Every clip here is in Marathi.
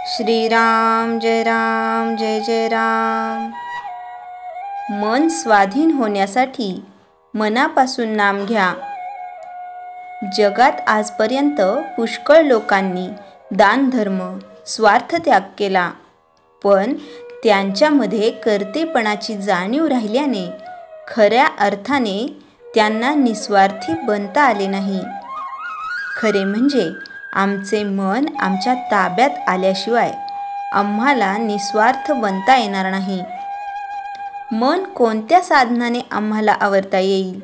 श्रीराम जय जय राम। मन स्वाधीन होण्यासाठी मनापासून नाम घ्या। जगात आजपर्यंत पुष्कळ लोकांनी दान धर्म स्वार्थ त्याग केला, पण त्यांच्यामध्ये कर्तेपणाची जाणीव राहिल्याने खऱ्या अर्थाने त्यांना निस्वार्थी बनता आले नाही। खरे म्हणजे आमचे मन आमच्या ताब्यात आल्याशिवाय आम्हाला निस्वार्थ बनता येणार नाही। मन कोणत्या साधनाने आम्हाला आवरता येईल?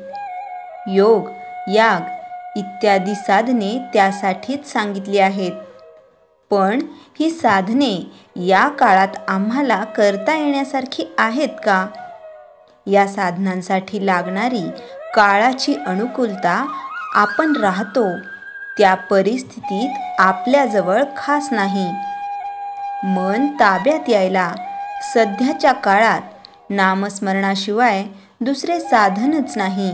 योग, याग इत्यादी साधने त्यासाठीच सांगितली आहेत। पण ही साधने या काळात आम्हाला करता येण्यासारखी आहेत का? या साधनांसाठी लागणारी काळाची अनुकूलता आपण राहतो त्या परिस्थितीत आपल्याजवळ खास नाही। मन ताब्यात यायला सध्याच्या काळात नामस्मरणाशिवाय दुसरे साधनच नाही,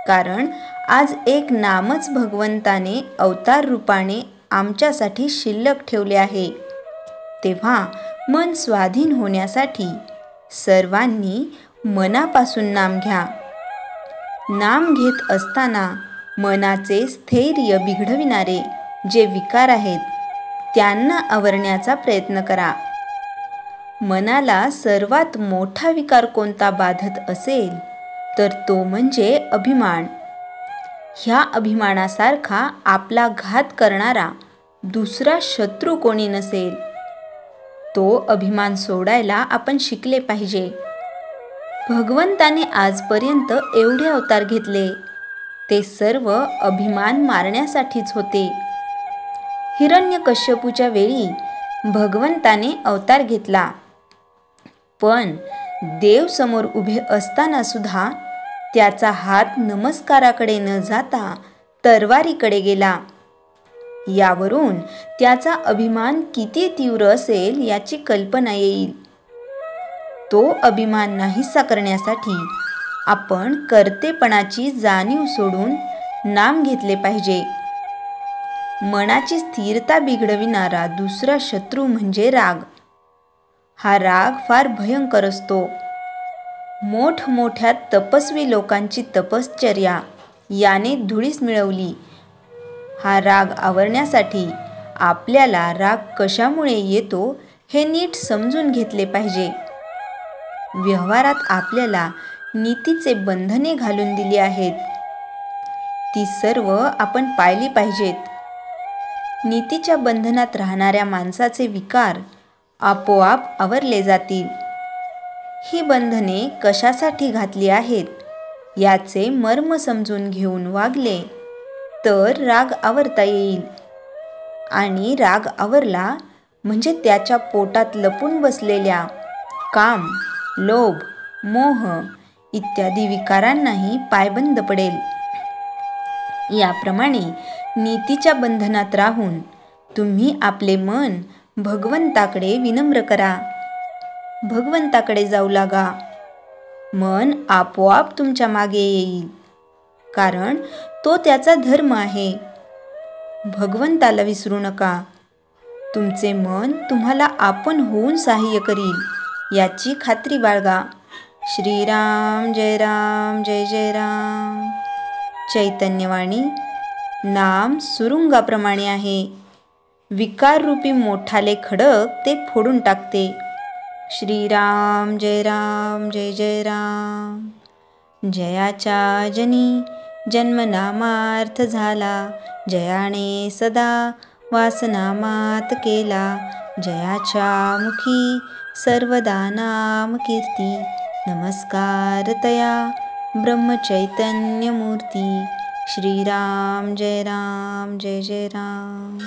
कारण आज एक नामच भगवंताने अवतार रूपाने आमच्यासाठी शिल्लक ठेवले आहे। तेव्हा मन स्वाधीन होण्यासाठी सर्वांनी मनापासून नाम घ्या। नाम घेत असताना मनाचे स्थैर्य बिघडविणारे जे विकार आहेत त्यांना आवरण्याचा प्रयत्न करा। मनाला सर्वात मोठा विकार कोणता बाधत असेल तर तो म्हणजे अभिमान। ह्या अभिमानासारखा आपला घात करणारा दुसरा शत्रू कोणी नसेल। तो अभिमान सोडायला आपण शिकले पाहिजे। भगवंताने आजपर्यंत एवढे अवतार घेतले ते सर्व अभिमान मारण्यासाठीच होते। हिरण्यकश्यपूच्या वेळी भगवंताने अवतार घेतला, पण देव समोर उभे असताना सुद्धा त्याचा हात नमस्काराकडे न जाता तरवारीकडे गेला। यावरून त्याचा अभिमान किती तीव्र असेल याची कल्पना येईल। तो अभिमान नाहीसा करण्यासाठी आपण कर्तेपणाची जाणीव सोडून नाम घेतले पाहिजे। मनाची स्थिरता बिघडविणारा दुसरा शत्रू म्हणजे राग। हा राग फार भयंकर असतो। मोठमोठ्या तपस्वी लोकांची तपश्चर्या याने धुळीस मिळवली। हा राग आवरण्यासाठी आपल्याला राग कशामुळे येतो हे नीट समजून घेतले पाहिजे। व्यवहारात आपल्याला नीतीचे बंधने घालून दिली आहेत, ती सर्व आपण पाळली पाहिजेत। नीतीच्या बंधनात राहणाऱ्या माणसाचे विकार आपोआप आवरले जातील। ही बंधने कशासाठी घातली आहेत याचे मर्म समजून घेऊन वागले तर राग आवरता येईल, आणि राग आवरला म्हणजे त्याच्या पोटात लपून बसलेल्या काम, लोभ, मोह इत्यादी विकारांनाही पायबंद पडेल। याप्रमाणे नीतीच्या बंधनात राहून तुम्ही आपले मन भगवंताकडे विनम्र करा। भगवंताकडे जाऊ लागा। मन आपोआप तुमच्या मागे येईल, कारण तो त्याचा धर्म आहे। भगवंताला विसरू नका। तुमचे मन तुम्हाला आपण होऊन सहाय्य करील याची खात्री बाळगा। श्रीराम जय जय राम। चैतन्यवाणी नाम सुरुंगाप्रमाणे आहे। विकाररूपी मोठाले खडक ते फोडून टाकते। श्रीराम जय जय राम। जयाच्या जनी जन्मनामार्थ झाला, जयाने सदा वासनामात केला। जयाच्या मुखी सर्वदा नाम कीर्ती, नमस्कार तया ब्रह्मचैतन्य मूर्ती। श्रीराम जय जय राम।